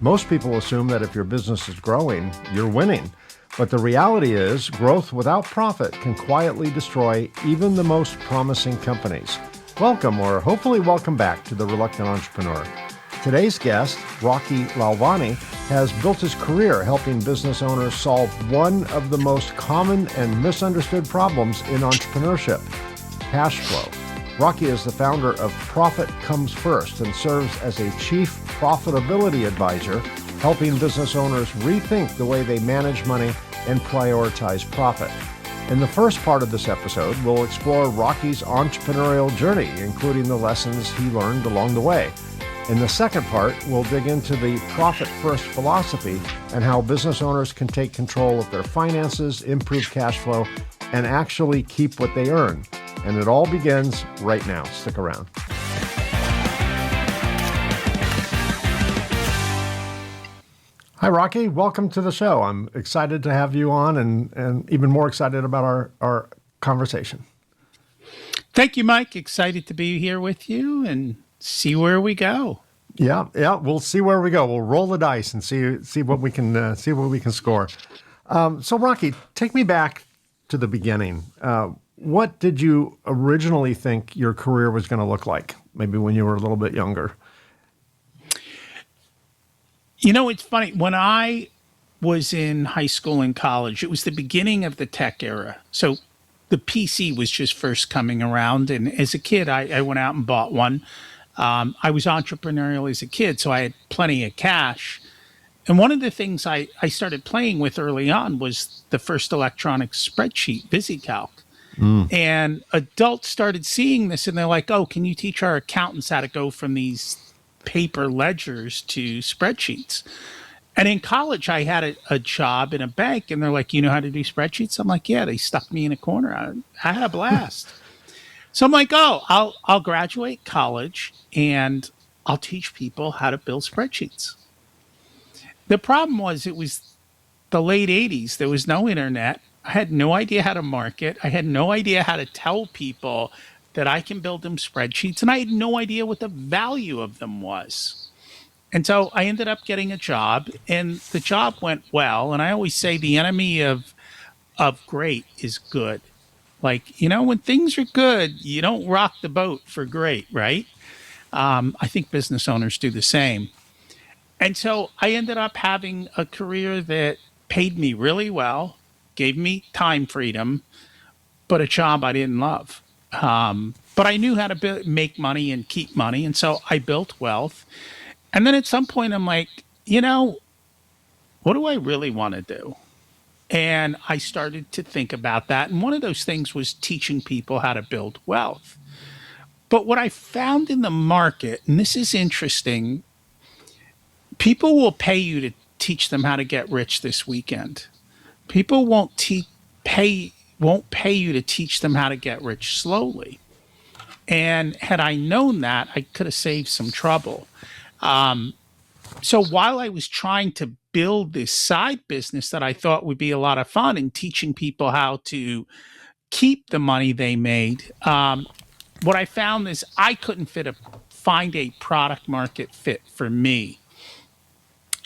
Most people assume that if your business is growing, you're winning. But the reality is, growth without profit can quietly destroy even the most promising companies. Welcome, or hopefully welcome back to The Reluctant Entrepreneur. Today's guest, Rocky Lalvani, has built his career helping business owners solve one of the most common and misunderstood problems in entrepreneurship: cash flow. Rocky is the founder of Profit Comes First and serves as a Chief Profitability Advisor, helping business owners rethink the way they manage money and prioritize profit. In the first part of this episode, we'll explore Rocky's entrepreneurial journey, including the lessons he learned along the way. In the second part, we'll dig into the Profit First philosophy and how business owners can take control of their finances, improve cash flow, and actually keep what they earn. And it all begins right now. Stick around. Hi, Rocky. Welcome to the show. I'm excited to have you on and even more excited about our conversation. Thank you, Mike. Excited to be here with you and see where we go. Yeah. We'll see where we go. We'll roll the dice and see what we can score. So, Rocky, take me back to the beginning. What did you originally think your career was going to look like? Maybe when you were a little bit younger. You know, it's funny. When I was in high school and college, it was the beginning of the tech era. So the PC was just first coming around. And as a kid, I went out and bought one. I was entrepreneurial as a kid, so I had plenty of cash. And one of the things I started playing with early on was the first electronic spreadsheet, VisiCalc. And adults started seeing this and they're like, oh, can you teach our accountants how to go from these paper ledgers to spreadsheets? And in college, I had a job in a bank and they're like, you know how to do spreadsheets? I'm like, yeah. They stuck me in a corner. I had a blast. So I'm like, oh, I'll graduate college and I'll teach people how to build spreadsheets. The problem was it was the late 80s. There was no internet. I had no idea how to market. I had no idea how to tell people that I can build them spreadsheets, and I had no idea what the value of them was. And so I ended up getting a job, and the job went well. And I always say the enemy of great is good. Like, you know, when things are good, you don't rock the boat for great, right? I think business owners do the same. And so I ended up having a career that paid me really well, gave me time freedom, but a job I didn't love. But I knew how to make money and keep money. And so I built wealth. And then at some point, I'm like, you know, what do I really want to do? And I started to think about that. And one of those things was teaching people how to build wealth. But what I found in the market, and this is interesting, people will pay you to teach them how to get rich this weekend. People won't pay you to teach them how to get rich slowly. And had I known that, I could have saved some trouble. So while I was trying to build this side business that I thought would be a lot of fun and teaching people how to keep the money they made, what I found is I couldn't find a product market fit for me.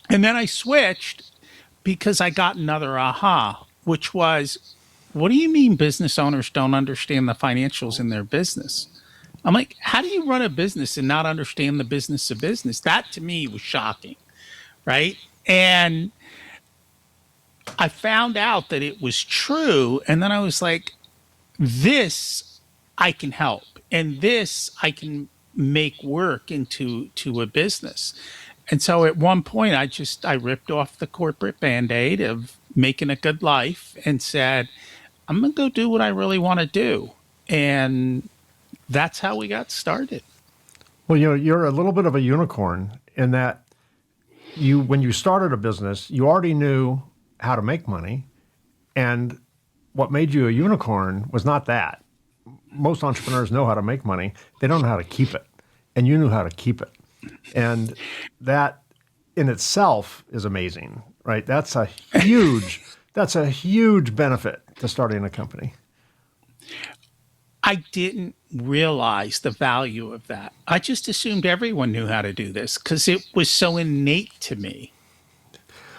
And then I switched because I got another aha, which was, what do you mean business owners don't understand the financials in their business? I'm like, how do you run a business and not understand the business of business? That to me was shocking, right? And I found out that it was true. And then I was like, this I can help. And this I can make work into a business. And so at one point, I ripped off the corporate Band-Aid of making a good life and said, I'm going to go do what I really want to do. And that's how we got started. Well, you know, you're a little bit of a unicorn in that when you started a business, you already knew how to make money. And what made you a unicorn was not that. Most entrepreneurs know how to make money. They don't know how to keep it. And you knew how to keep it. And that in itself is amazing, right? That's a huge benefit to starting a company. I didn't realize the value of that. I just assumed everyone knew how to do this because it was so innate to me.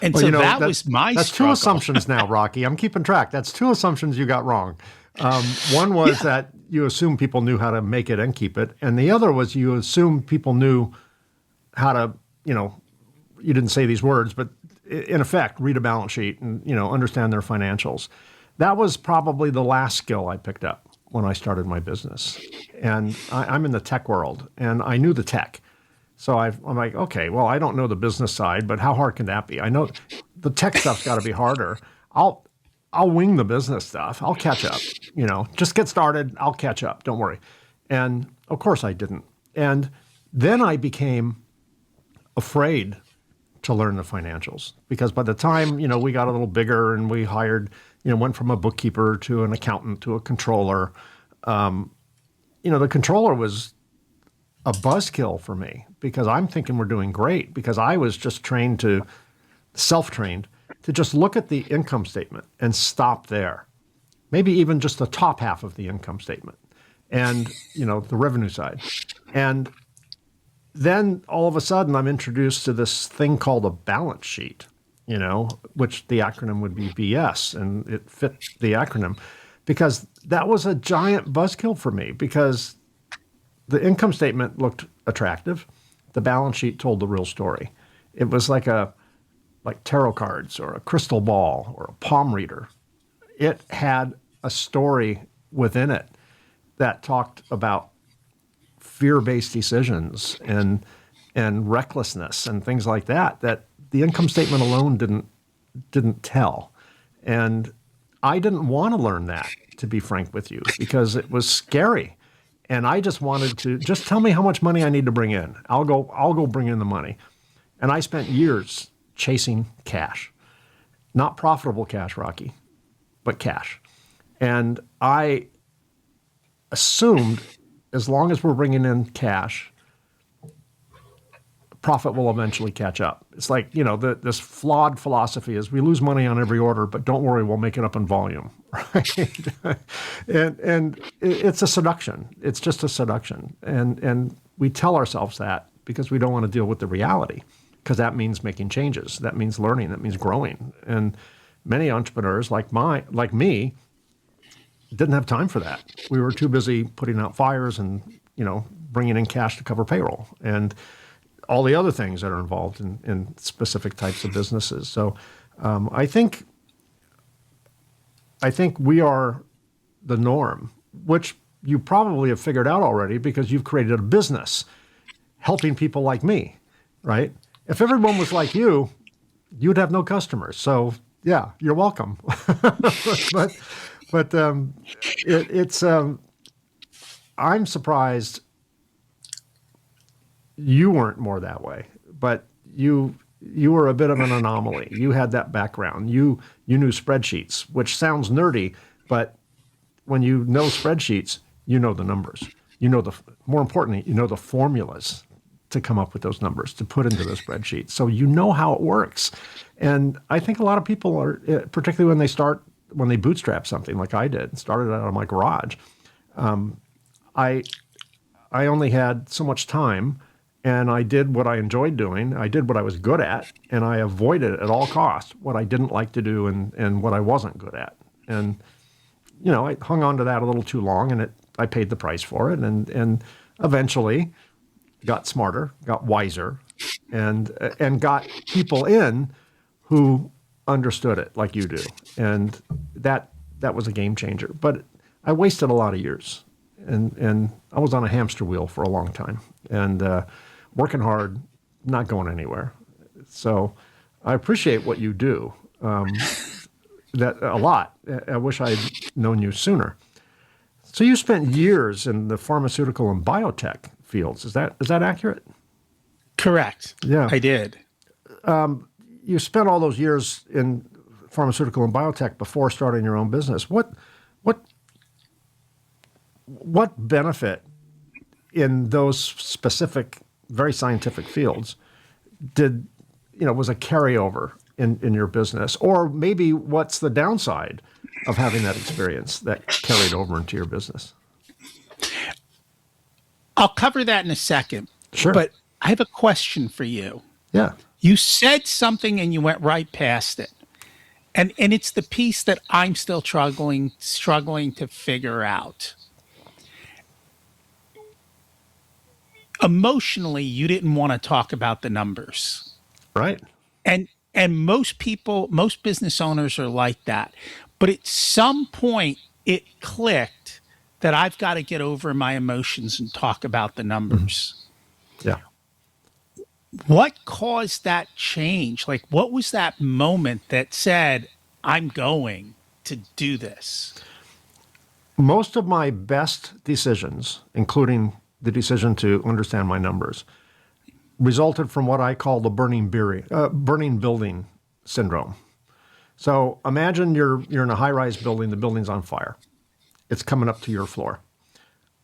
And Well, so you know, that was my that's two struggle. assumptions now, Rocky. I'm keeping track. That's two assumptions you got wrong. One was Yeah. that you assumed people knew how to make it and keep it, and the other was you assumed people knew how to, you know, you didn't say these words, but in effect, read a balance sheet and, you know, understand their financials. That was probably the last skill I picked up when I started my business. And I'm in the tech world, and I knew the tech. So I'm like, okay, well, I don't know the business side, but how hard can that be? I know the tech stuff's got to be harder. I'll I'll wing the business stuff. I'll catch up. You know, just get started. I'll catch up. Don't worry. And of course I didn't. And then I became afraid to learn the financials because by the time, you know, we got a little bigger and we hired, you know, went from a bookkeeper to an accountant to a controller, you know, the controller was a buzzkill for me because I'm thinking we're doing great because I was just trained to, self-trained, to just look at the income statement and stop there. Maybe even just the top half of the income statement and, you know, the revenue side. And then all of a sudden I'm introduced to this thing called a balance sheet, you know, which the acronym would be BS, and it fit the acronym because that was a giant buzzkill for me because the income statement looked attractive. The balance sheet told the real story. It was like tarot cards or a crystal ball or a palm reader. It had a story within it that talked about fear-based decisions and recklessness and things like that that the income statement alone didn't tell. And I didn't want to learn that, to be frank with you, because it was scary. And I just wanted to just tell me how much money I need to bring in. I'll go bring in the money. And I spent years chasing cash. Not profitable cash, Rocky, but cash. And I assumed as long as we're bringing in cash, profit will eventually catch up. It's like, you know, this flawed philosophy is we lose money on every order, but don't worry, we'll make it up in volume, right? and it's a seduction. It's just a seduction. And we tell ourselves that because we don't want to deal with the reality, because that means making changes. That means learning. That means growing. And many entrepreneurs like me didn't have time for that. We were too busy putting out fires and, you know, bringing in cash to cover payroll and all the other things that are involved in specific types of businesses. So I think we are the norm, which you probably have figured out already because you've created a business helping people like me, right? If everyone was like you, you'd have no customers. So yeah, you're welcome. but I'm surprised you weren't more that way, but you were a bit of an anomaly. You had that background. You knew spreadsheets, which sounds nerdy, but when you know spreadsheets, you know the numbers. You know more importantly, you know the formulas to come up with those numbers to put into the spreadsheet. So you know how it works. And I think a lot of people are, particularly when they bootstrap something like I did, started out of my garage. I only had so much time, and I did what I enjoyed doing. I did what I was good at, and I avoided at all costs what I didn't like to do and what I wasn't good at. And you know, I hung on to that a little too long, and I paid the price for it, and eventually got smarter, got wiser, and got people in who understood it like you do, and that was a game changer. But I wasted a lot of years, and I was on a hamster wheel for a long time, and working hard, not going anywhere. So I appreciate what you do, that a lot. I wish I'd known you sooner. So you spent years in the pharmaceutical and biotech fields. Is that accurate? Correct. Yeah. I did. You spent all those years in pharmaceutical and biotech before starting your own business. What benefit in those specific, very scientific fields was a carryover in your business? Or maybe what's the downside of having that experience that carried over into your business? I'll cover that in a second. Sure. But I have a question for you. Yeah. You said something and you went right past it. And it's the piece that I'm still struggling to figure out. Emotionally, you didn't want to talk about the numbers. Right. And most people, most business owners are like that. But at some point it clicked that I've got to get over my emotions and talk about the numbers. Yeah. What caused that change? Like, what was that moment that said, I'm going to do this? Most of my best decisions, including the decision to understand my numbers, resulted from what I call the burning building syndrome. So imagine you're in a high-rise building, the building's on fire. It's coming up to your floor.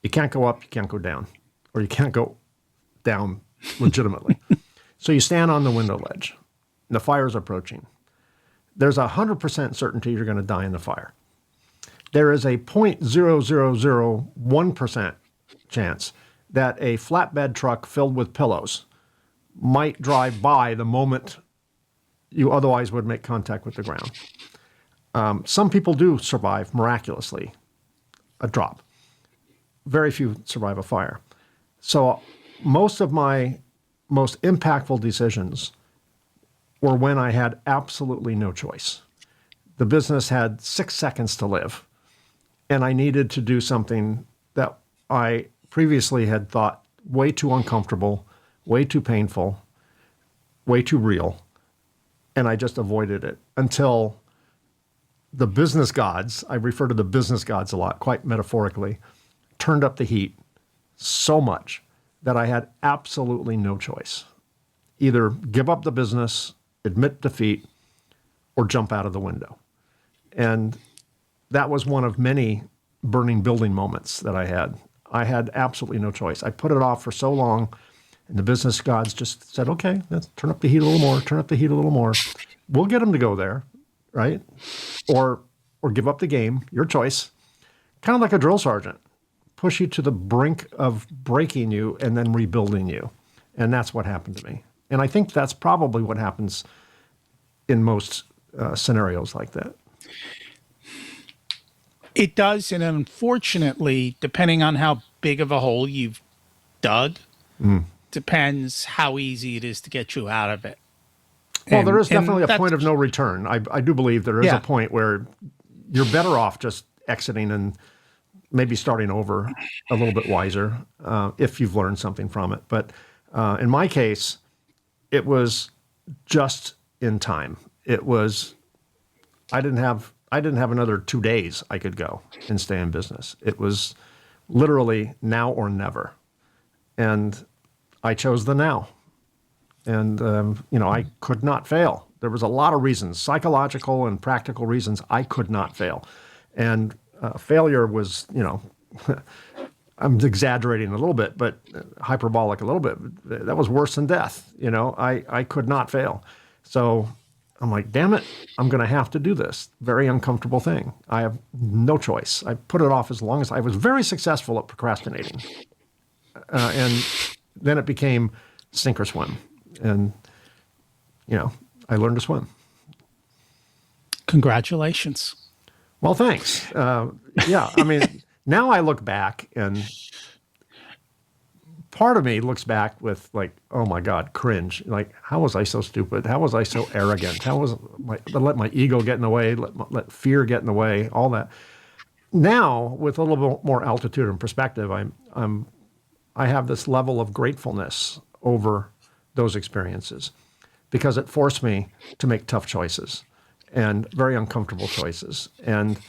You can't go up, you can't go down, or you can't go down legitimately. So you stand on the window ledge, and the fire's approaching. There's 100% certainty you're going to die in the fire. There is a 0.0001% chance that a flatbed truck filled with pillows might drive by the moment you otherwise would make contact with the ground. Some people do survive miraculously a drop. Very few survive a fire. So most of my most impactful decisions were when I had absolutely no choice. The business had 6 seconds to live, and I needed to do something that I previously had thought way too uncomfortable, way too painful, way too real, and I just avoided it until the business gods, I refer to the business gods a lot, quite metaphorically, turned up the heat so much that I had absolutely no choice. Either give up the business, admit defeat, or jump out of the window. And that was one of many burning building moments that I had. I had absolutely no choice. I put it off for so long, and the business gods just said, okay, let's turn up the heat a little more, turn up the heat a little more. We'll get them to go there, right? Or give up the game, your choice. Kind of like a drill sergeant. Push you to the brink of breaking you and then rebuilding you. And that's what happened to me. And I think that's probably what happens in most scenarios like that. It does. And unfortunately, depending on how big of a hole you've dug, depends how easy it is to get you out of it. Well, there is definitely a point of no return. I do believe there is a point where you're better off just exiting and maybe starting over a little bit wiser if you've learned something from it. But in my case, it was just in time. It was, I didn't have another 2 days I could go and stay in business. It was literally now or never. And I chose the now. And, I could not fail. There was a lot of reasons, psychological and practical reasons I could not fail. And failure was, I'm exaggerating a little bit, but hyperbolic a little bit. That was worse than death. I could not fail. So I'm like, damn it, I'm going to have to do this very uncomfortable thing. I have no choice. I put it off as long as I was very successful at procrastinating. And then it became sink or swim. And, I learned to swim. Congratulations. Well, thanks. Now I look back and part of me looks back with like, oh my God, cringe. Like, how was I so stupid? How was I so arrogant? How was let my ego get in the way? Let fear get in the way? All that. Now, with a little bit more altitude and perspective, I have this level of gratefulness over those experiences because it forced me to make tough choices and very uncomfortable choices. And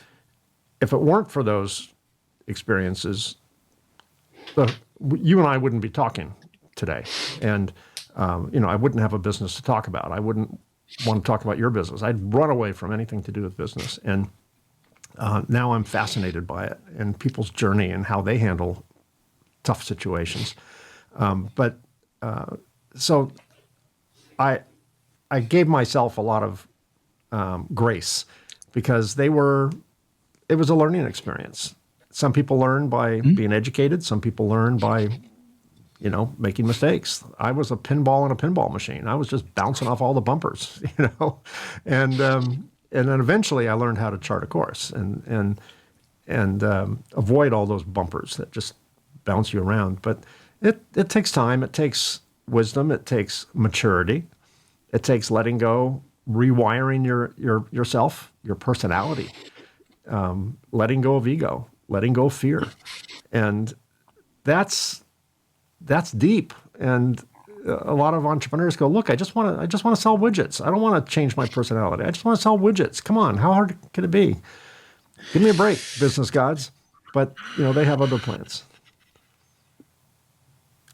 if it weren't for those experiences, you and I wouldn't be talking today. And, I wouldn't have a business to talk about. I wouldn't want to talk about your business. I'd run away from anything to do with business. And now I'm fascinated by it and people's journey and how they handle tough situations. So I gave myself a lot of grace because it was a learning experience. Some people learn by being educated. Some people learn by making mistakes. I was a pinball in a pinball machine. I was just bouncing off all the bumpers, and then eventually I learned how to chart a course and avoid all those bumpers that just bounce you around. But it takes time. It takes wisdom. It takes maturity. It takes letting go, rewiring yourself, your personality, letting go of ego, letting go of fear, and that's deep. And a lot of entrepreneurs go, look, I just want to sell widgets. I don't want to change my personality. I just want to sell widgets. Come on, how hard can it be? Give me a break, business gods. But they have other plans.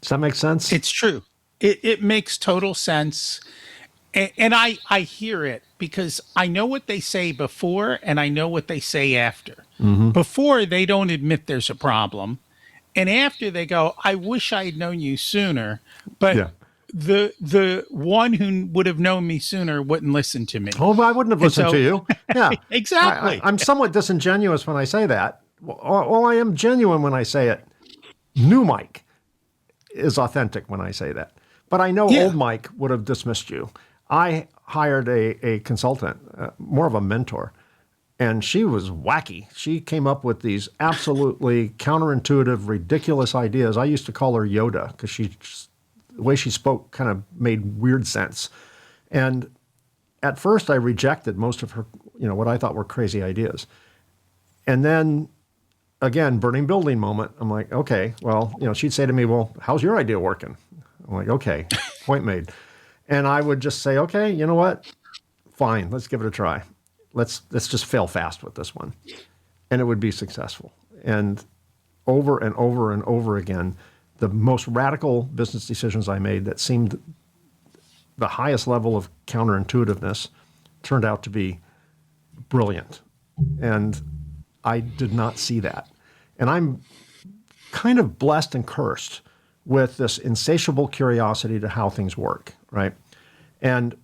Does that make sense? It's true. It makes total sense. And I hear it because I know what they say before and I know what they say after. Mm-hmm. Before, they don't admit there's a problem. And after, they go, I wish I had known you sooner. But Yeah. the one who would have known me sooner wouldn't listen to me. Oh, but I wouldn't have listened to you. Yeah, Exactly. I'm somewhat disingenuous when I say that. Well, I am genuine when I say it. New Mike is authentic when I say that. But I know old Mike would have dismissed you. I hired a consultant, more of a mentor, and she was wacky. She came up with these absolutely counterintuitive, ridiculous ideas. I used to call her Yoda because the way she spoke kind of made weird sense. And at first I rejected most of her, what I thought were crazy ideas. And then again, burning building moment. I'm like, okay, well, she'd say to me, well, how's your idea working? I'm like, okay, point made. And I would just say, okay, you know what? Fine, let's give it a try. Let's just fail fast with this one. And it would be successful. And over and over and over again, the most radical business decisions I made that seemed the highest level of counterintuitiveness turned out to be brilliant. And I did not see that. And I'm kind of blessed and cursed with this insatiable curiosity to how things work, right? And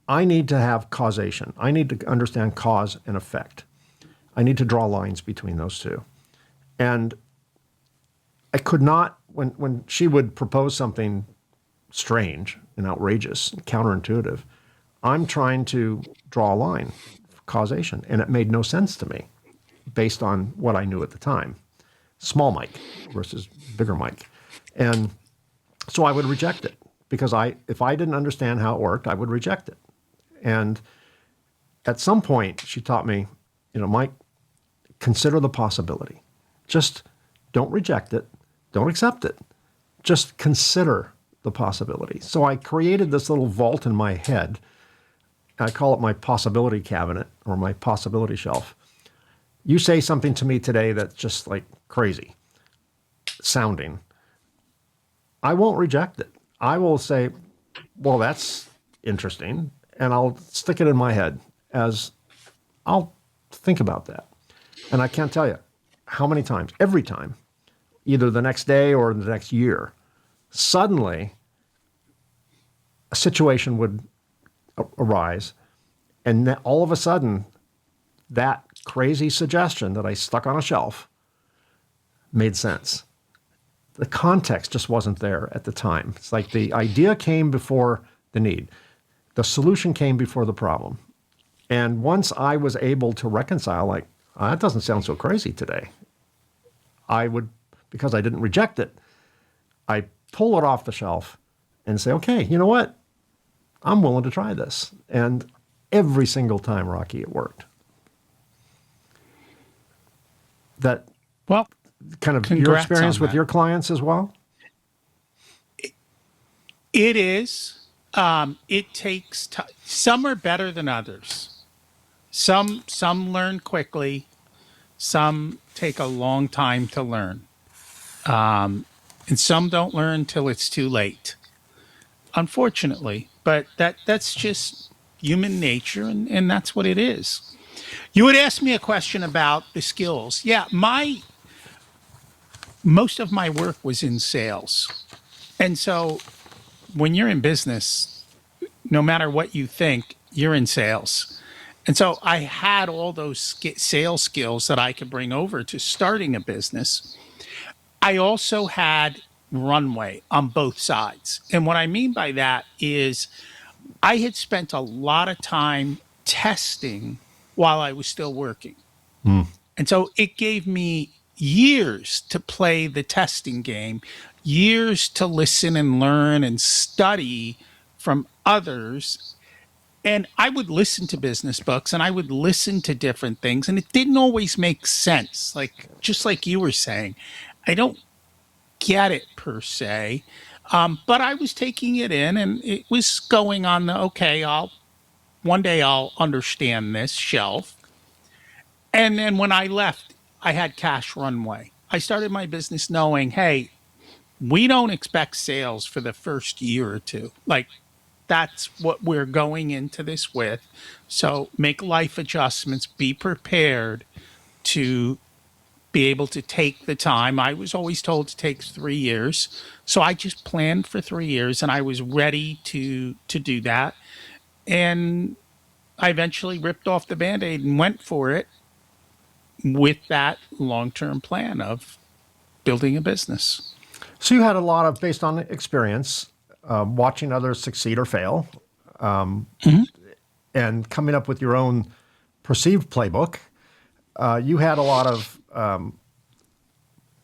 I need to have causation. I need to understand cause and effect. I need to draw lines between those two. And I could not, when she would propose something strange and outrageous and counterintuitive, I'm trying to draw a line for causation. And it made no sense to me based on what I knew at the time. Small Mike versus bigger Mike. And so I would reject it because if I didn't understand how it worked, I would reject it. And at some point, she taught me, Mike, consider the possibility. Just don't reject it. Don't accept it. Just consider the possibility. So I created this little vault in my head. I call it my possibility cabinet or my possibility shelf. You say something to me today that's just like crazy sounding. I won't reject it. I will say, well, that's interesting. And I'll stick it in my head as I'll think about that. And I can't tell you how many times, every time, either the next day or the next year, suddenly a situation would arise. And all of a sudden, that crazy suggestion that I stuck on a shelf made sense. The context just wasn't there at the time. It's like the idea came before the need. The solution came before the problem. And once I was able to reconcile, like, that doesn't sound so crazy today, I would, because I didn't reject it, I pull it off the shelf and say, okay, you know what? I'm willing to try this. And every single time, Rocky, it worked. That Well, kind of your congrats experience on with that. your clients as well? It is. It takes time. Some are better than others. Some learn quickly. Some take a long time to learn. And some don't learn till it's too late. Unfortunately, but that's just human nature, and that's what it is. You would ask me a question about the skills. Yeah, most of my work was in sales. And so when you're in business, no matter what you think, you're in sales. And so I had all those sales skills that I could bring over to starting a business. I also had runway on both sides. And what I mean by that is I had spent a lot of time testing while I was still working. And so it gave me years to play the testing game, years to listen and learn and study from others. And I would listen to business books and I would listen to different things, and it didn't always make sense. Like, just like you were saying, I don't get it per se. But I was taking it in and it was going on the, okay, one day I'll understand this shelf. And then when I left, I had cash runway. I started my business knowing, hey, we don't expect sales for the first year or two. Like, that's what we're going into this with. So make life adjustments, be prepared to be able to take the time. I was always told to take 3 years. So I just planned for 3 years and I was ready to do that. And I eventually ripped off the Band-Aid and went for it with that long-term plan of building a business. So you had a lot of, based on experience, watching others succeed or fail, and coming up with your own perceived playbook. You had a lot of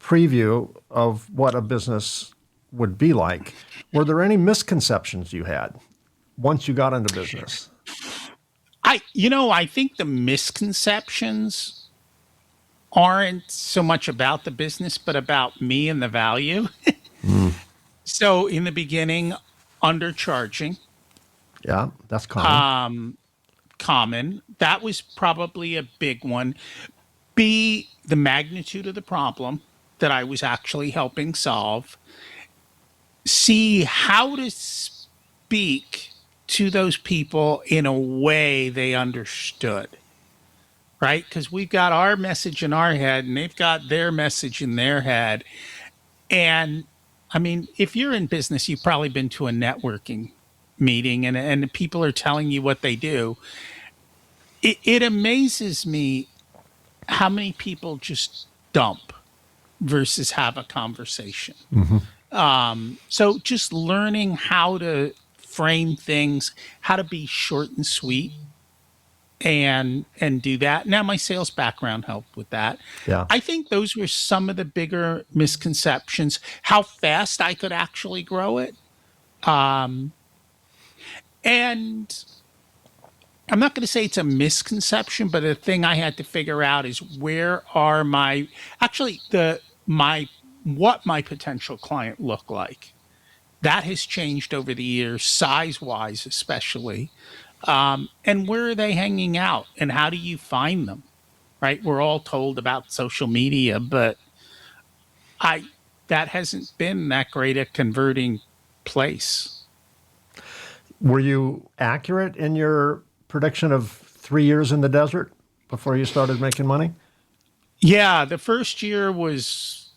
preview of what a business would be like. Were there any misconceptions you had once you got into business? I think the misconceptions aren't so much about the business, but about me and the value. So in the beginning, undercharging. Yeah, that's common. Common. That was probably a big one. B, the magnitude of the problem that I was actually helping solve. C, how to speak to those people in a way they understood. Right? Because we've got our message in our head and they've got their message in their head. And I mean, if you're in business, you've probably been to a networking meeting and people are telling you what they do. It amazes me how many people just dump versus have a conversation. So just learning how to frame things, how to be short and sweet, and do that. Now my sales background helped with that. Yeah. I think those were some of the bigger misconceptions. How fast I could actually grow it. And I'm not going to say it's a misconception, but the thing I had to figure out is where are what my potential client look like. That has changed over the years, size-wise especially. And where are they hanging out and how do you find them? Right? We're all told about social media, but that hasn't been that great a converting place. Were you accurate in your prediction of 3 years in the desert before you started making money? Yeah, the first year was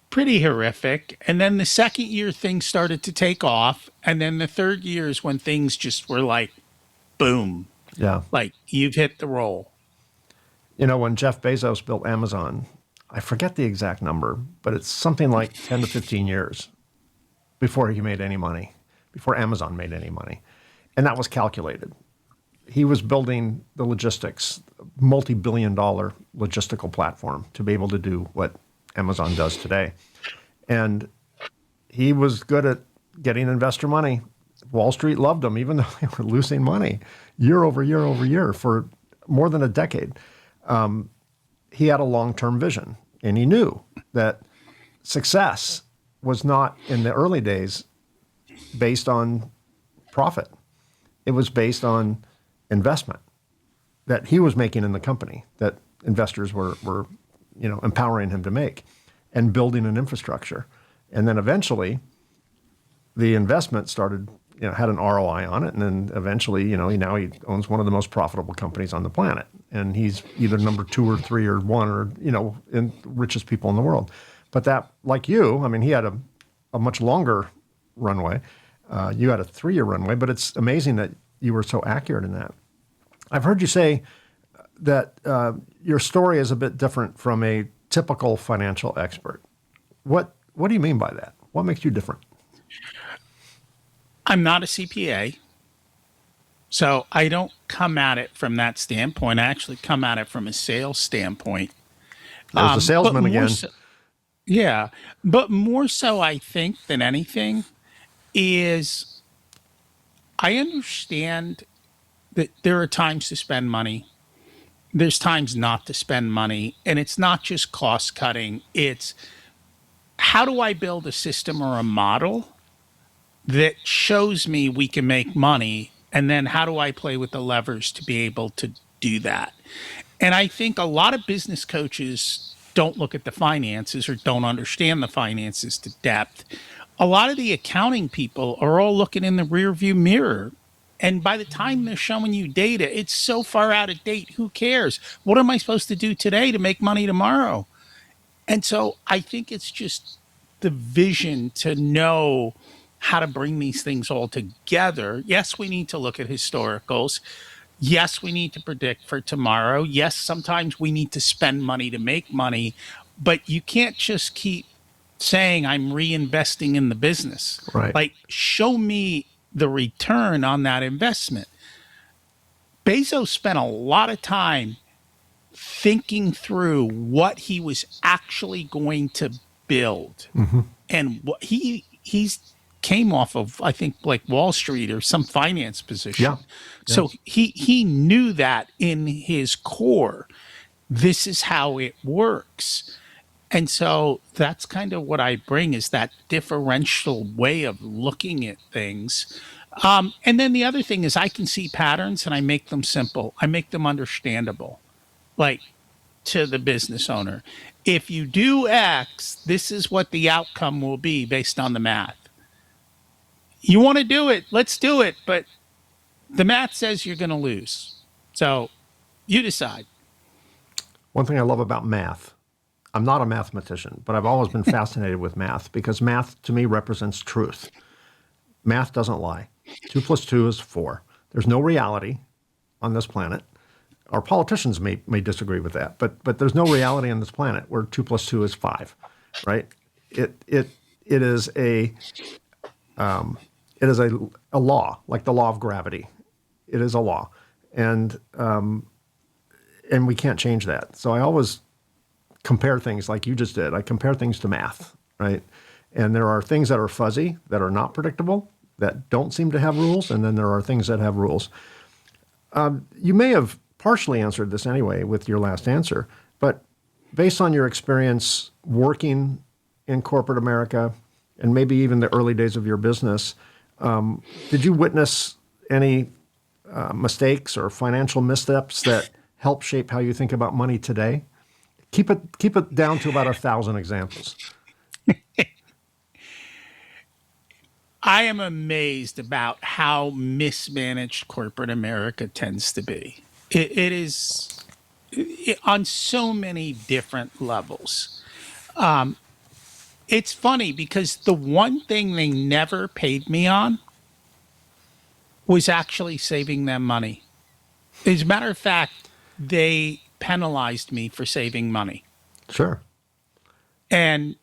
pretty horrific. And then the second year, things started to take off. And then the third year is when things just were like, boom. Yeah. Like, you've hit the roll. You know, when Jeff Bezos built Amazon, I forget the exact number, but it's something like 10 to 15 years before he made any money, before Amazon made any money. And that was calculated. He was building the logistics, multi-billion-dollar logistical platform to be able to do what Amazon does today. And he was good at getting investor money. Wall Street loved him, even though they were losing money year over year over year for more than a decade. He had a long-term vision, and he knew that success was not, in the early days, based on profit. It was based on investment that he was making in the company, that investors were empowering him to make, and building an infrastructure. And then eventually the investment started, had an ROI on it. And then eventually, he owns one of the most profitable companies on the planet. And he's either number 2 or 3 or 1 or, in richest people in the world. But that, like you, I mean, he had a much longer runway. You had a 3-year runway, but it's amazing that you were so accurate in that. I've heard you say that your story is a bit different from a typical financial expert. What What do you mean by that? What makes you different? I'm not a CPA, so I don't come at it from that standpoint. I actually come at it from a sales standpoint. There's the But salesman more again. so, yeah, but more so, I think than anything is I understand that there are times to spend money. There's times not to spend money, and it's not just cost cutting. It's how do I build a system or a model that shows me we can make money, and then how do I play with the levers to be able to do that? And I think a lot of business coaches don't look at the finances or don't understand the finances to depth. A lot of the accounting people are all looking in the rearview mirror. And by the time they're showing you data, it's so far out of date. Who cares? What am I supposed to do today to make money tomorrow? And so I think it's just the vision to know how to bring these things all together. Yes, we need to look at historicals. Yes, we need to predict for tomorrow. Yes, sometimes we need to spend money to make money, but you can't just keep saying I'm reinvesting in the business. Right. Like, show me the return on that investment. Bezos spent a lot of time thinking through what he was actually going to build. And what he's came off of, I think, like Wall Street or some finance position. Yeah. So he knew that in his core, this is how it works. And so that's kind of what I bring, is that differential way of looking at things. And then the other thing is I can see patterns and I make them simple. I make them understandable, like to the business owner. If you do X, this is what the outcome will be based on the math. You want to do it, let's do it. But the math says you're going to lose. So you decide. One thing I love about math, I'm not a mathematician, but I've always been fascinated with math because math to me represents truth. Math doesn't lie. 2 plus 2 is 4. There's no reality on this planet. Our politicians may disagree with that, but there's no reality on this planet where 2 plus 2 is 5, right? It is a law, like the law of gravity. It is a law, and we can't change that. So I always compare things like you just did. I compare things to math, right? And there are things that are fuzzy, that are not predictable, that don't seem to have rules, and then there are things that have rules. You may have partially answered this anyway with your last answer, but based on your experience working in corporate America and maybe even the early days of your business, did you witness any mistakes or financial missteps that help shape how you think about money today? Keep it down to about 1,000 examples. I am amazed about how mismanaged corporate America tends to be. It is on so many different levels. It's funny because the one thing they never paid me on was actually saving them money. As a matter of fact, they penalized me for saving money. Sure. And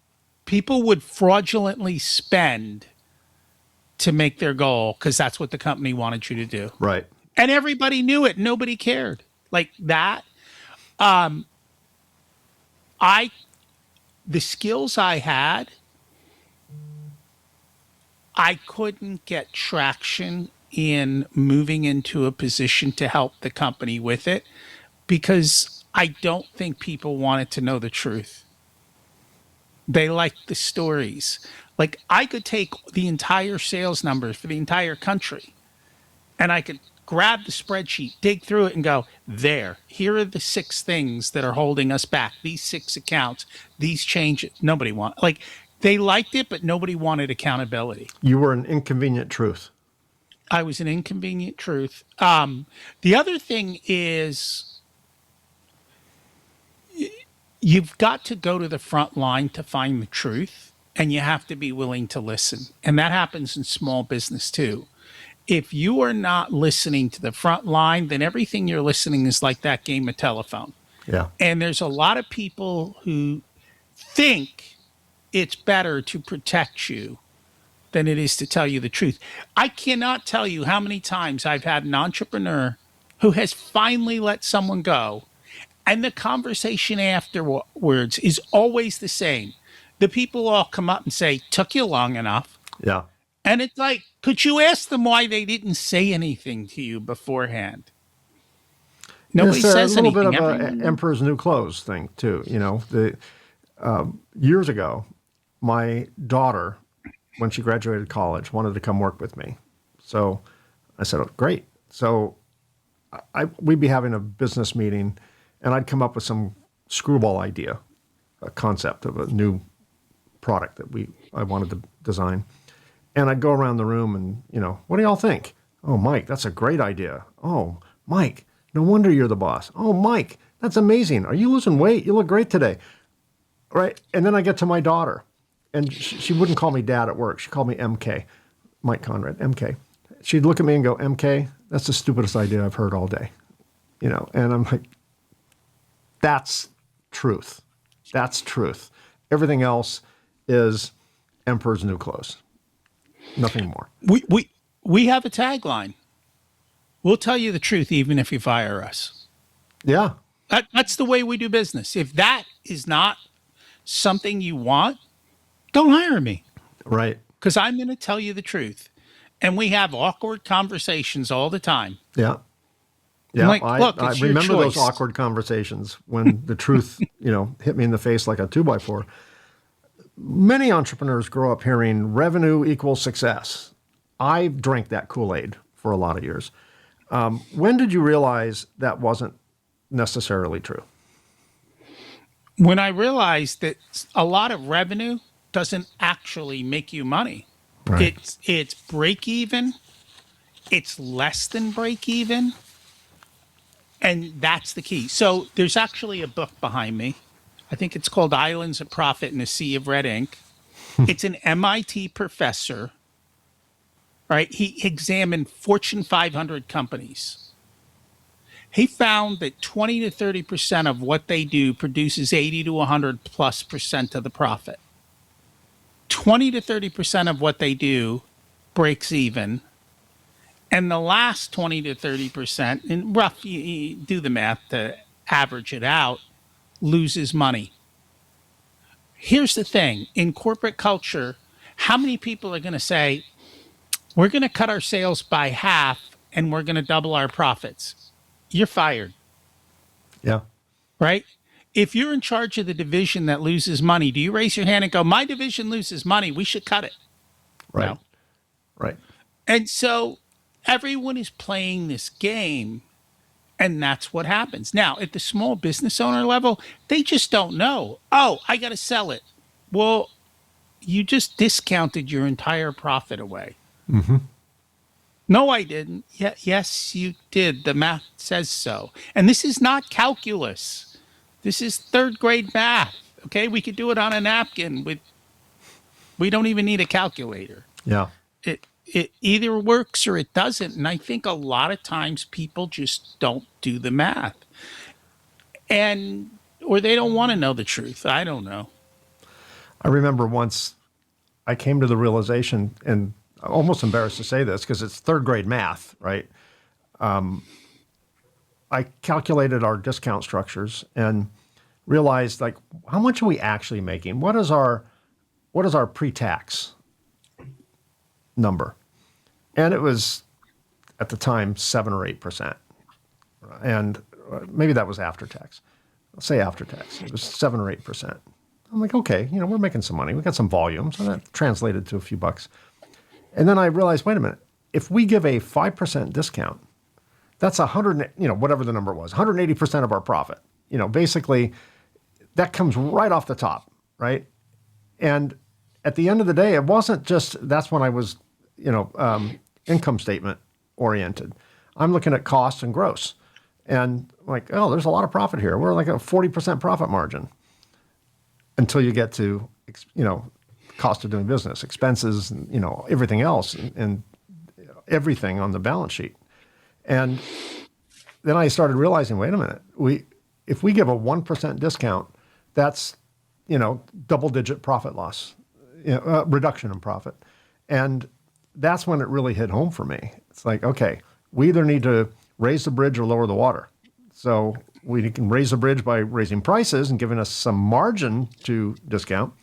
people would fraudulently spend to make their goal because that's what the company wanted you to do. Right. And everybody knew it. Nobody cared. Like that. The skills I had, I couldn't get traction in moving into a position to help the company with it because I don't think people wanted to know the truth. They liked the stories. Like I could take the entire sales numbers for the entire country and I could grab the spreadsheet, dig through it and go, here are the 6 things that are holding us back. These 6 accounts, these changes. Nobody wanted, like they liked it, but nobody wanted accountability. You were an inconvenient truth. I was an inconvenient truth. The other thing is you've got to go to the front line to find the truth, and you have to be willing to listen. And that happens in small business too. If you are not listening to the front line, then everything you're listening is like that game of telephone. Yeah. And there's a lot of people who think it's better to protect you than it is to tell you the truth. I cannot tell you how many times I've had an entrepreneur who has finally let someone go, and the conversation afterwards is always the same. The people all come up and say, "Took you long enough." Yeah. And it's like, could you ask them why they didn't say anything to you beforehand? Nobody It's a says little bit anything. of a Everyone, emperor's new clothes thing too. Years ago, my daughter, when she graduated college, wanted to come work with me. So I said, oh, great. So we'd be having a business meeting, and I'd come up with some screwball idea, a concept of a new product that I wanted to design. And I'd go around the room and, what do y'all think? Oh, Mike, that's a great idea. Oh, Mike, no wonder you're the boss. Oh, Mike, that's amazing. Are you losing weight? You look great today. Right. And then I get to my daughter, and she wouldn't call me dad at work. She called me MK, Mike Conrad, MK. She'd look at me and go, MK, that's the stupidest idea I've heard all day. And I'm like, that's truth. That's truth. Everything else is emperor's new clothes. Nothing more. we have a tagline. We'll tell you the truth even if you fire us. Yeah. That's the way we do business. If that is not something you want, don't hire me, Right. because I'm going to tell you the truth. And we have awkward conversations all the time. Yeah. I'm Yeah. like, look, I it's your remember those choice. awkward conversations when the truth, hit me in the face like a 2x4. Many entrepreneurs grow up hearing revenue equals success. I drank that Kool-Aid for a lot of years. When did you realize that wasn't necessarily true? When I realized that a lot of revenue doesn't actually make you money. Right. It's break even. It's less than break even. And that's the key. So there's actually a book behind me. I think it's called Islands of Profit in a Sea of Red Ink. It's an MIT professor, right? He examined Fortune 500 companies. He found that 20 to 30% of what they do produces 80 to 100+% of the profit. 20 to 30% of what they do breaks even. And the last 20 to 30%, and rough, you do the math to average it out, loses money. Here's the thing. In corporate culture, how many people are going to say, we're going to cut our sales by half and we're going to double our profits? You're fired, Yeah. right? If you're in charge of the division that loses money, do you raise your hand and go, my division loses money, we should cut it? Right. No. Right. And so everyone is playing this game, and that's what happens. Now, at the small business owner level, they just don't know. Oh, I got to sell it. Well, you just discounted your entire profit away. Mm-hmm. No, I didn't. Yes, you did. The math says so. And this is not calculus. This is third grade math. Okay, we could do it on a napkin. We don't even need a calculator. Yeah. It either works or it doesn't. And I think a lot of times people just don't do the math. Or they don't want to know the truth. I don't know. I remember once I came to the realization, and I'm almost embarrassed to say this because it's third grade math, right? I calculated our discount structures and realized, like, how much are we actually making? What is our pre-tax number? And it was, at the time, 7 or 8%. And maybe that was after tax. I'll say after tax. It was 7 or 8%. I'm like, okay, we're making some money. We got some volume, so that translated to a few bucks. And then I realized, wait a minute, if we give a 5% discount, that's 100, whatever the number was, 180% of our profit. Basically, that comes right off the top, right? And at the end of the day, it wasn't just, that's when I was, income statement oriented. I'm looking at cost and gross. And like, oh, there's a lot of profit here. We're like a 40% profit margin until you get to, cost of doing business, expenses, and, everything else, and everything on the balance sheet. And then I started realizing, wait a minute, if we give a 1% discount, that's double-digit profit loss, reduction in profit. And that's when it really hit home for me. It's like, okay, we either need to raise the bridge or lower the water. So we can raise the bridge by raising prices and giving us some margin to discount,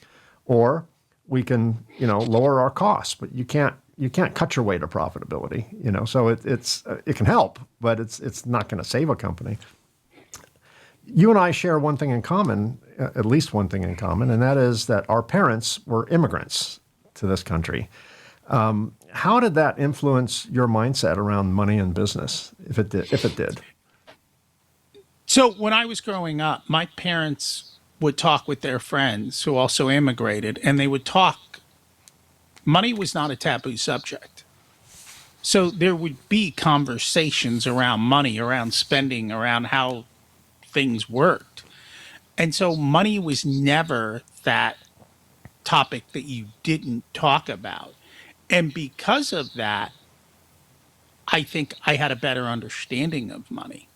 or we can, lower our costs. But you can't cut your way to profitability. So it can help, but it's not going to save a company. You and I share one thing in common, at least one thing in common, and that is that our parents were immigrants to this country. How did that influence your mindset around money and business, if it did? So when I was growing up, my parents would talk with their friends who also immigrated, and they would talk. Money was not a taboo subject. So there would be conversations around money, around spending, around how things worked. And so money was never that topic that you didn't talk about. And because of that, I think I had a better understanding of money.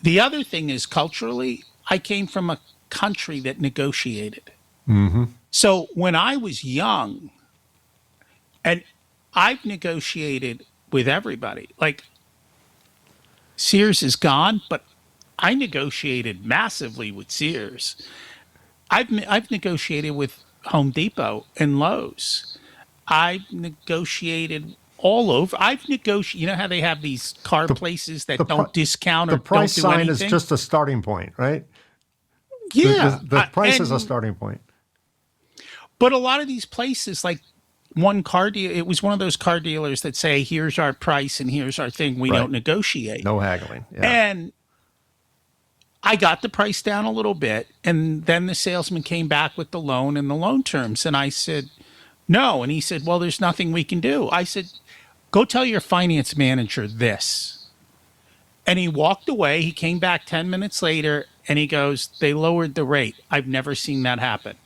The other thing is culturally, I came from a country that negotiated. Mm-hmm. So when I was young, and I've negotiated with everybody, like Sears is gone, but I negotiated massively with Sears. I've negotiated with Home Depot and Lowe's. I've negotiated all over. I've negotiated. You know how they have these car places that don't discount or the price don't do sign anything? is just a starting point, right? Yeah, the price is a starting point. But a lot of these places, like one car deal, it was one of those car dealers that say, "Here's our price and here's our thing. We don't negotiate." No haggling. Yeah. And I got the price down a little bit, and then the salesman came back with the loan and the loan terms, and I said, "No," and he said, "Well, there's nothing we can do." I said, "Go tell your finance manager this." And he walked away. He came back 10 minutes later, and he goes, "They lowered the rate. I've never seen that happen."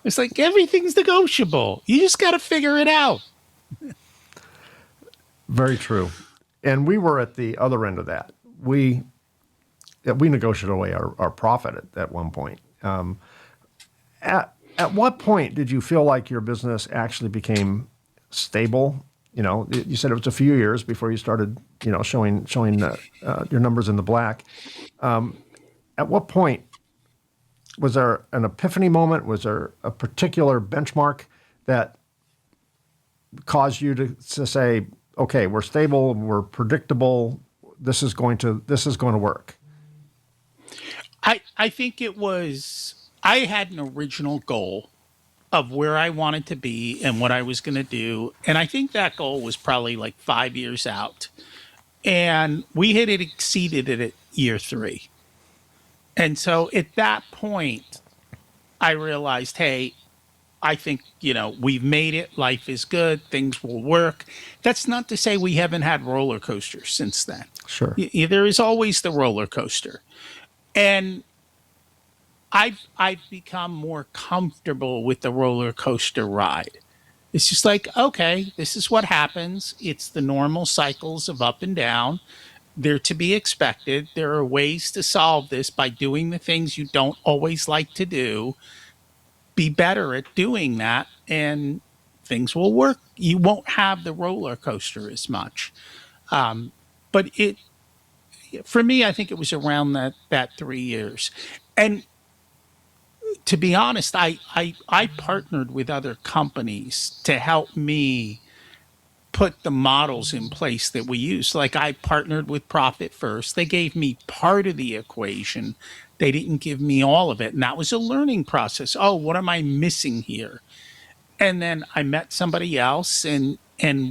It's like everything's negotiable. You just got to figure it out. Very true. And we were at the other end of that. We negotiated away our profit at one point. At what point did you feel like your business actually became stable? You said it was a few years before you started, showing your numbers in the black. At what point was there an epiphany moment? Was there a particular benchmark that caused you to say, "Okay, we're stable, we're predictable. This is going to work"? I think it was, I had an original goal of where I wanted to be and what I was going to do. And I think that goal was probably like 5 years out. And we had exceeded it at year 3. And so at that point, I realized, hey, I think, we've made it. Life is good. Things will work. That's not to say we haven't had roller coasters since then. Sure. There is always the roller coaster. And I've become more comfortable with the roller coaster ride. It's just like, okay, this is what happens. It's the normal cycles of up and down. They're to be expected. There are ways to solve this by doing the things you don't always like to do. Be better at doing that, and things will work. You won't have the roller coaster as much. But for me, I think it was around that 3 years. And to be honest, I partnered with other companies to help me put the models in place that we use. Like I partnered with Profit First. They gave me part of the equation. They didn't give me all of it. And that was a learning process. Oh, what am I missing here? And then I met somebody else, and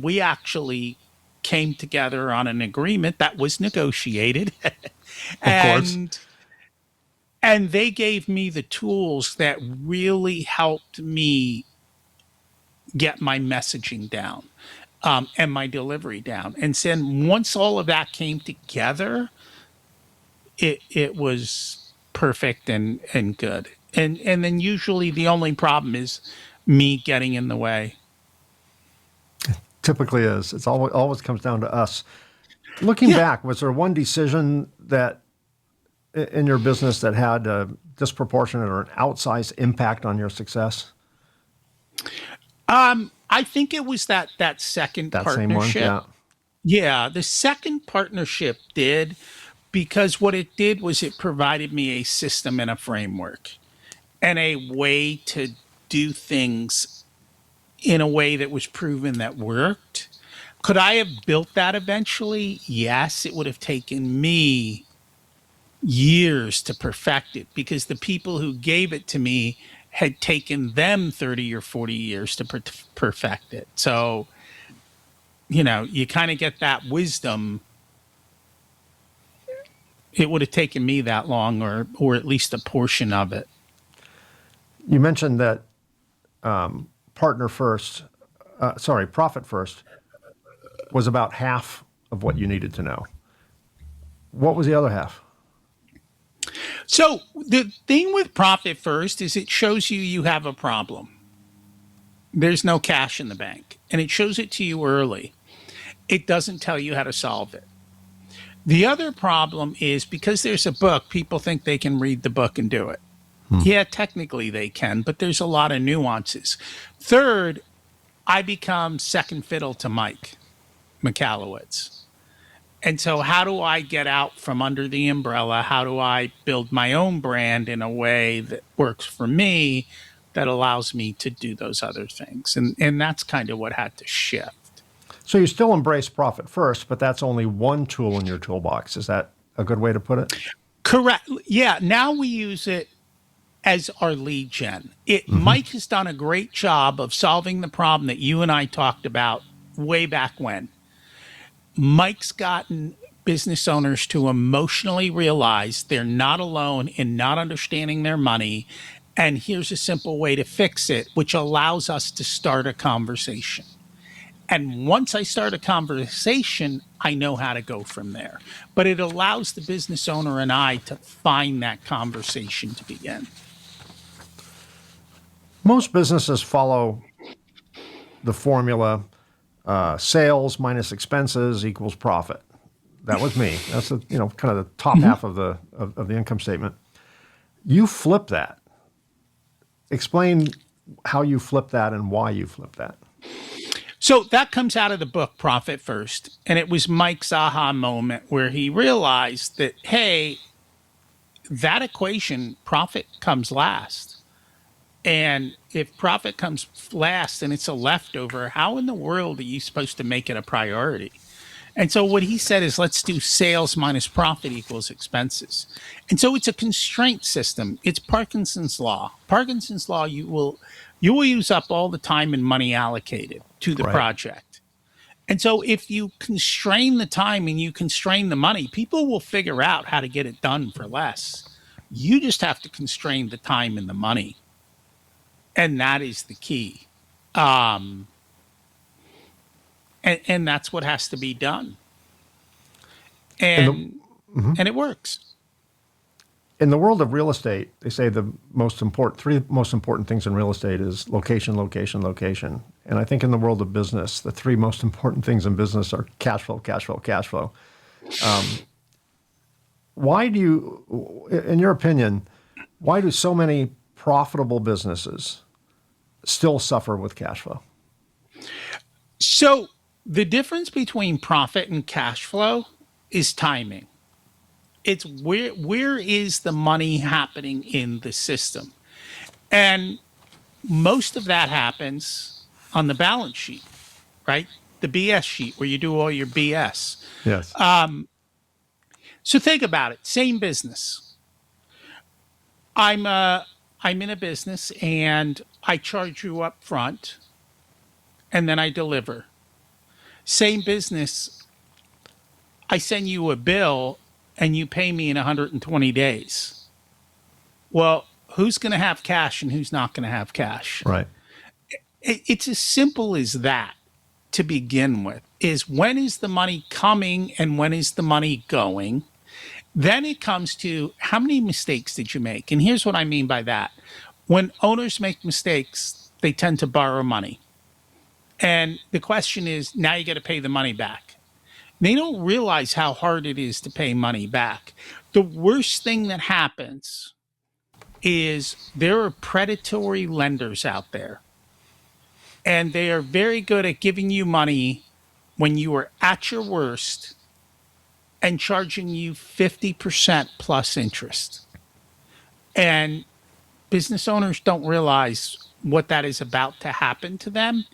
we actually came together on an agreement that was negotiated. Of course. And they gave me the tools that really helped me get my messaging down, and my delivery down. And then once all of that came together, it was perfect and good. And then usually the only problem is me getting in the way. Typically is. It's always comes down to us. Looking back, was there one decision that in your business that had a disproportionate or an outsized impact on your success? I think it was that second That same one? partnership. Yeah. Yeah, the second partnership did, because what it did was it provided me a system and a framework and a way to do things in a way that was proven that worked. Could I have built that eventually? Yes, it would have taken me years to perfect it because the people who gave it to me had taken them 30 or 40 years to perfect it. So, you kind of get that wisdom. It would have taken me that long, or at least a portion of it. You mentioned that profit first was about half of what you needed to know. What was the other half? So the thing with profit first is it shows you have a problem. There's no cash in the bank, and it shows it to you early. It doesn't tell you how to solve it. The other problem is because there's a book, people think they can read the book and do it. Yeah, technically they can, but there's a lot of nuances. Third, I become second fiddle to Mike McAllowitz. And so how do I get out from under the umbrella? How do I build my own brand in a way that works for me, that allows me to do those other things? And that's kind of what had to shift. So you still embrace profit first, but that's only one tool in your toolbox. Is that a good way to put it? Correct. Yeah. Now we use it as our lead gen. Mike has done a great job of solving the problem that you and I talked about way back when. Mike's gotten business owners to emotionally realize they're not alone in not understanding their money. And here's a simple way to fix it, which allows us to start a conversation. And once I start a conversation, I know how to go from there. But it allows the business owner and I to find that conversation to begin. Most businesses follow the formula sales minus expenses equals profit. That was me. That's the, kind of the top half of the income statement. You flip that. Explain how you flip that and why you flip that. So that comes out of the book, Profit First. And it was Mike's aha moment where he realized that, hey, that equation, profit comes last. And if profit comes last and it's a leftover, how in the world are you supposed to make it a priority? And so what he said is, let's do sales minus profit equals expenses. And so it's a constraint system. It's Parkinson's law. Parkinson's law, you will use up all the time and money allocated to the project. And so if you constrain the time and you constrain the money, people will figure out how to get it done for less. You just have to constrain the time and the money. And that is the key. And that's what has to be done. And it works. In the world of real estate, they say the three most important things in real estate is location, location, location. And I think in the world of business, the three most important things in business are cash flow, cash flow, cash flow. Why do you, in your opinion, why do so many profitable businesses still suffer with cash flow? So the difference between profit and cash flow is timing. It's where is the money happening in the system? And most of that happens on the balance sheet, right? The BS sheet where you do all your BS. Yes. So think about it. Same business. I'm in a business and I charge you up front and then I deliver. Same business. I send you a bill and you pay me in 120 days. Well, who's going to have cash and who's not going to have cash? Right. It's as simple as that to begin with, is when is the money coming and when is the money going? Then it comes to how many mistakes did you make? And here's what I mean by that. When owners make mistakes, they tend to borrow money. And the question is, now you got to pay the money back. They don't realize how hard it is to pay money back. The worst thing that happens is there are predatory lenders out there, and they are very good at giving you money when you are at your worst and charging you 50% plus interest. And business owners don't realize what that is about to happen to them,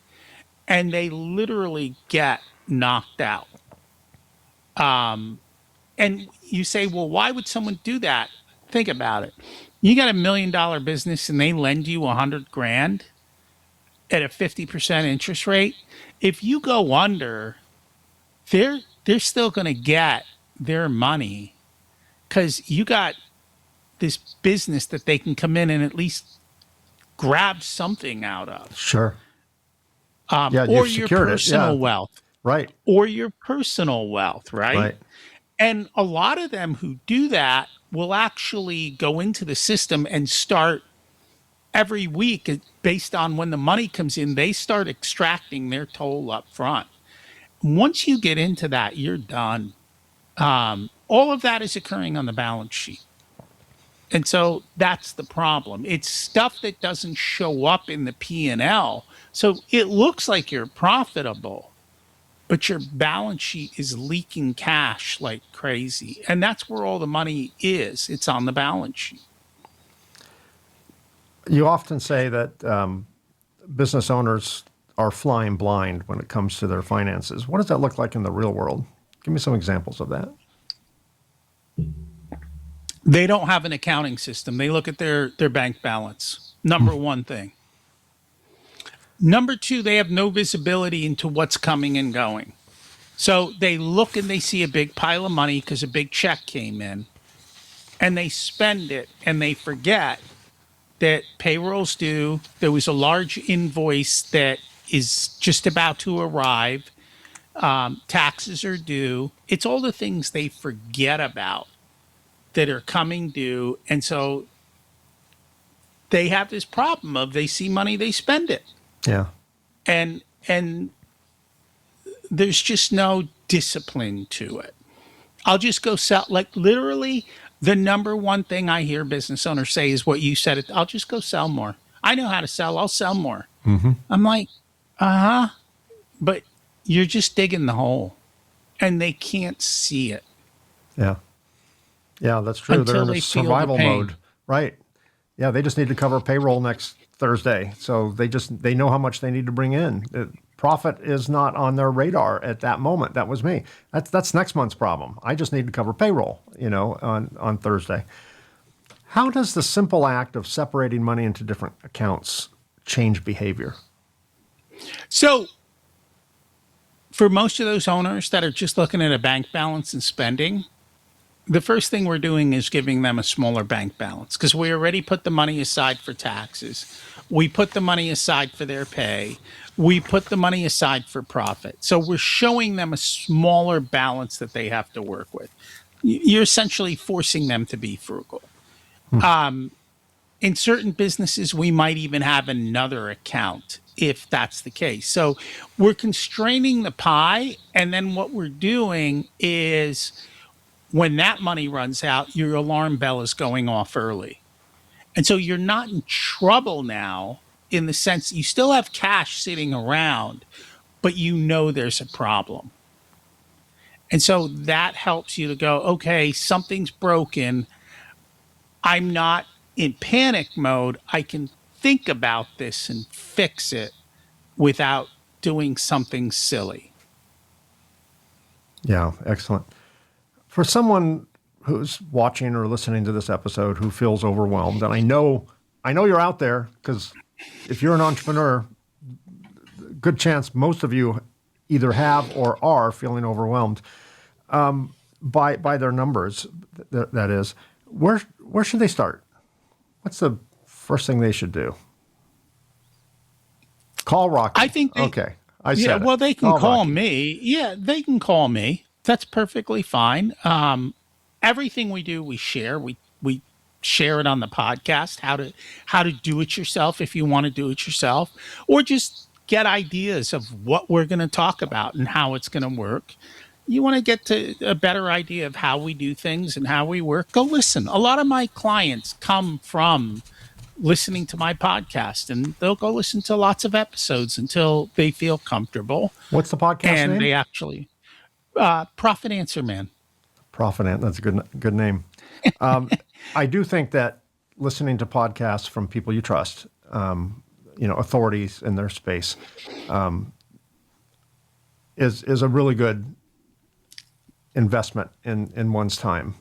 and they literally get knocked out. And you say, well, why would someone do that? Think about it. You got $1 million business and they lend you 100 grand at a 50% interest rate. If you go under, they're still going to get their money because you got this business that they can come in and at least grab something out of. Sure. Yeah, or your personal Yeah. wealth. Right. Or your personal wealth, right? Right. And a lot of them who do that will actually go into the system and start every week based on when the money comes in, they start extracting their toll up front. Once you get into that, you're done. All of that is occurring on the balance sheet. And so that's the problem. It's stuff that doesn't show up in the P&L. So it looks like you're profitable, but your balance sheet is leaking cash like crazy. And that's where all the money is. It's on the balance sheet. You often say that business owners are flying blind when it comes to their finances. What does that look like in the real world? Give me some examples of that. They don't have an accounting system. They look at their bank balance. Number one thing. Number two, they have no visibility into what's coming and going. So they look and they see a big pile of money because a big check came in, and they spend it and they forget that payroll's due. There was a large invoice that is just about to arrive. Taxes are due. It's all the things they forget about that are coming due. And so they have this problem of they see money, they spend it. Yeah. And there's just no discipline to it. I'll just go sell, like literally the number one thing I hear business owners say is what you said. I'll just go sell more. I know how to sell. I'll sell more. Mm-hmm. I'm like, but you're just digging the hole and they can't see it. Yeah. Yeah, that's true. Until They're in a survival mode. Right. Yeah, they just need to cover payroll next Thursday. So they know how much they need to bring in. Profit is not on their radar at that moment. That was me. That's next month's problem. I just need to cover payroll, on Thursday. How does the simple act of separating money into different accounts change behavior? So for most of those owners that are just looking at a bank balance and spending, the first thing we're doing is giving them a smaller bank balance because we already put the money aside for taxes. We put the money aside for their pay. We put the money aside for profit. So we're showing them a smaller balance that they have to work with. You're essentially forcing them to be frugal. In certain businesses, we might even have another account if that's the case. So we're constraining the pie. And then what we're doing is when that money runs out, your alarm bell is going off early. And so you're not in trouble now in the sense you still have cash sitting around, but you know there's a problem. And so that helps you to go, okay, something's broken. I'm not in panic mode. I can think about this and fix it without doing something silly. Yeah, excellent. For someone who's watching or listening to this episode who feels overwhelmed, and I know you're out there because if you're an entrepreneur, good chance most of you either have or are feeling overwhelmed by their numbers. That is, where should they start? What's the first thing they should do? Call Rocky. I think okay. I said well, they can call Rocky. me. Yeah, they can call me. That's perfectly fine. Everything we do, we share. We share it on the podcast, how to do it yourself if you want to do it yourself, or just get ideas of what we're going to talk about and how it's going to work. you want to get to a better idea of how we do things and how we work, go listen. A lot of my clients come from listening to my podcast, and they'll go listen to lots of episodes until they feel comfortable. What's the podcast And name? they actually, Profit Answer Man. Profit. That's a good name. I do think that listening to podcasts from people you trust, authorities in their space, is a really good investment in one's time.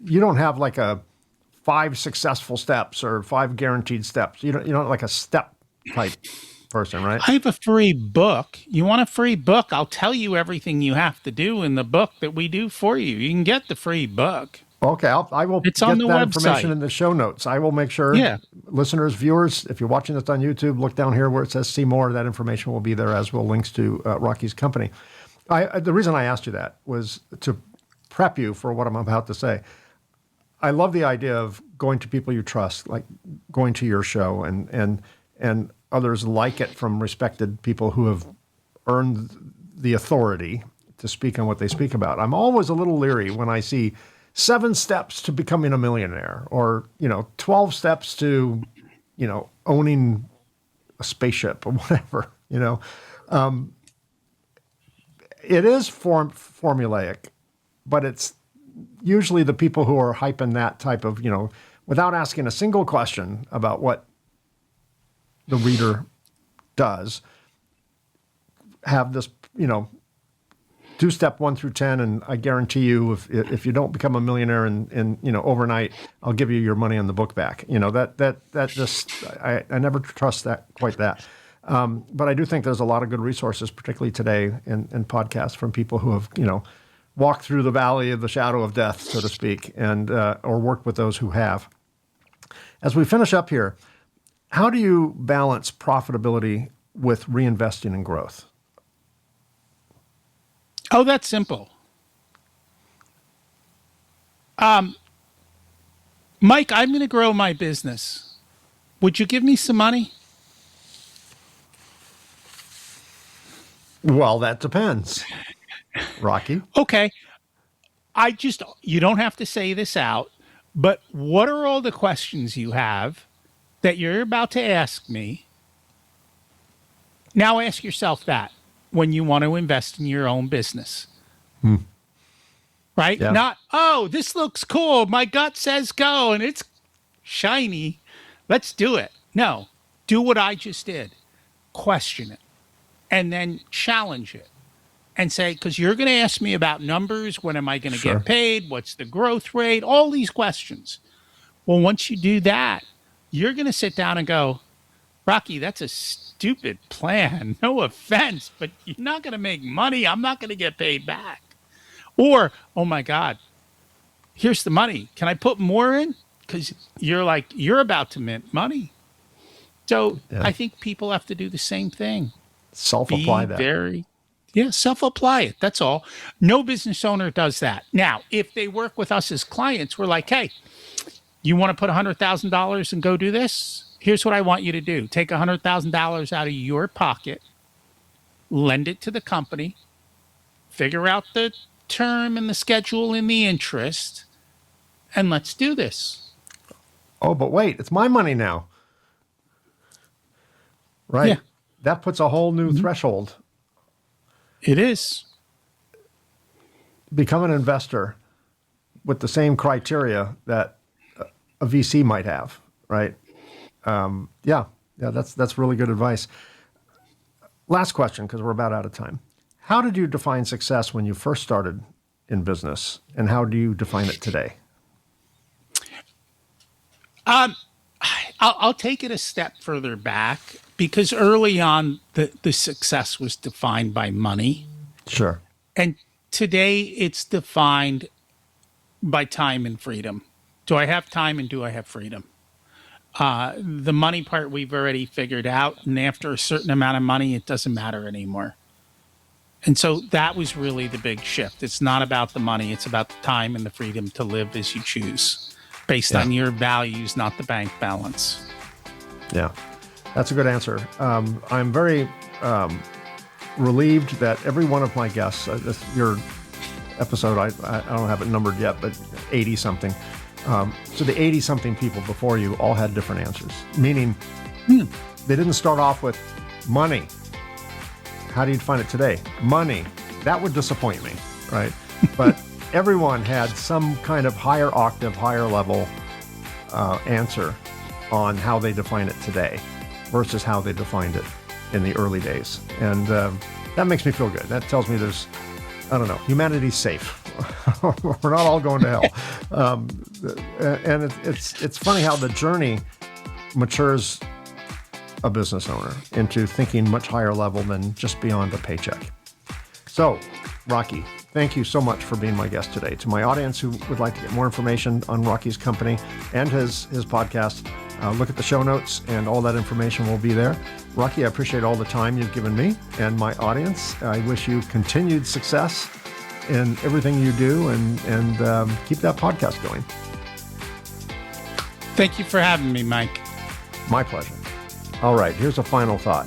You don't have like a 5 successful steps or 5 guaranteed steps. You don't like a step type person, right? I have a free book. You want a free book? I'll tell you everything you have to do in the book that we do for you. You can get the free book. Okay, I will It's get on the that website. information in the show notes. I will make sure, listeners, viewers, if you're watching this on YouTube, look down here where it says see more. That information will be there, as will links to Rocky's company. The reason I asked you that was to prep you for what I'm about to say. I love the idea of going to people you trust, like going to your show and others like it from respected people who have earned the authority to speak on what they speak about. I'm always a little leery when I see 7 steps to becoming a millionaire, or 12 steps to owning a spaceship or whatever. It is formulaic, but it's usually the people who are hyping that type of without asking a single question about what the reader does, have this do step 1 through 10, and I guarantee you, if you don't become a millionaire in overnight, I'll give you your money on the book back. That just I never trust that quite that. But I do think there's a lot of good resources, particularly today in podcasts, from people who have walked through the valley of the shadow of death, so to speak, and or worked with those who have. As we finish up here, how do you balance profitability with reinvesting in growth? Oh, that's simple. Mike, I'm going to grow my business. Would you give me some money? Well, that depends, Rocky. Okay. You don't have to say this out, but what are all the questions you have that you're about to ask me? Now ask yourself that when you want to invest in your own business. Right? Yeah. Not, oh, this looks cool. My gut says go and it's shiny. Let's do it. No, do what I just did. Question it and then challenge it and say, because you're going to ask me about numbers. When am I going to get paid? What's the growth rate? All these questions. Well, once you do that, you're going to sit down and go, Rocky, that's a stupid plan. No offense, but you're not going to make money. I'm not going to get paid back. Or, oh my God, here's the money. Can I put more in? Because you're about to mint money. So I think people have to do the same thing. Self-apply that. Self-apply it. That's all. No business owner does that. Now, if they work with us as clients, we're like, hey, you want to put $100,000 and go do this? Here's what I want you to do. Take $100,000 out of your pocket, lend it to the company, figure out the term and the schedule and the interest, and let's do this. Oh, but wait, it's my money now. Right? Yeah. That puts a whole new threshold. It is. Become an investor with the same criteria that a VC might have, right? That's really good advice. Last question, because we're about out of time. How did you define success when you first started in business, and how do you define it today? I'll take it a step further back, because early on the success was defined by money. Sure. And today it's defined by time and freedom. Do I have time and do I have freedom? The money part we've already figured out, and after a certain amount of money, it doesn't matter anymore. And so that was really the big shift. It's not about the money. It's about the time and the freedom to live as you choose, based on your values, not the bank balance. Yeah, that's a good answer. I'm very relieved that every one of my guests, your episode, I don't have it numbered yet, but 80 something. So the 80 something people before you all had different answers, meaning they didn't start off with money. How do you define it today? Money. That would disappoint me, right? But everyone had some kind of higher octave, higher level answer on how they define it today versus how they defined it in the early days. And that makes me feel good. That tells me there's, I don't know, humanity's safe. We're not all going to hell. And it's funny how the journey matures a business owner into thinking much higher level than just beyond a paycheck. So, Rocky, thank you so much for being my guest today. To my audience who would like to get more information on Rocky's company and his podcast, look at the show notes and all that information will be there. Rocky, I appreciate all the time you've given me and my audience. I wish you continued success in everything you do and keep that podcast going. Thank you for having me, Mike. My pleasure. All right, here's a final thought.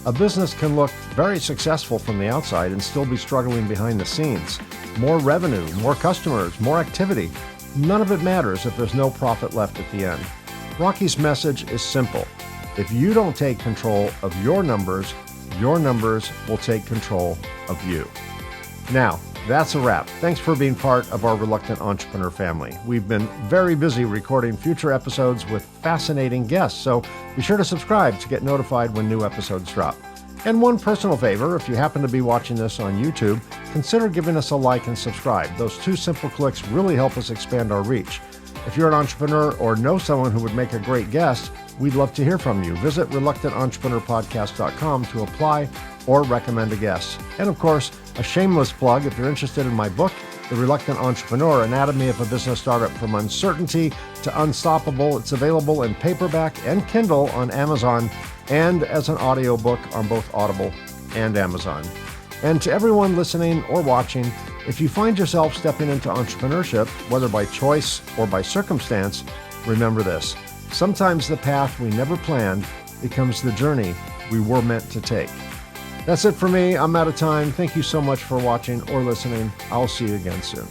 A business can look very successful from the outside and still be struggling behind the scenes. More revenue, more customers, more activity. None of it matters if there's no profit left at the end. Rocky's message is simple. If you don't take control of your numbers will take control of you. Now, that's a wrap. Thanks for being part of our Reluctant Entrepreneur family. We've been very busy recording future episodes with fascinating guests, so be sure to subscribe to get notified when new episodes drop. And one personal favor, if you happen to be watching this on YouTube, consider giving us a like and subscribe. Those two simple clicks really help us expand our reach. If you're an entrepreneur or know someone who would make a great guest, we'd love to hear from you. Visit reluctantentrepreneur.podcast.com to apply or recommend a guest. And of course, a shameless plug, if you're interested in my book, The Reluctant Entrepreneur, Anatomy of a Business Startup from Uncertainty to Unstoppable. It's available in paperback and Kindle on Amazon and as an audiobook on both Audible and Amazon. And to everyone listening or watching, if you find yourself stepping into entrepreneurship, whether by choice or by circumstance, remember this. Sometimes the path we never planned becomes the journey we were meant to take. That's it for me. I'm out of time. Thank you so much for watching or listening. I'll see you again soon.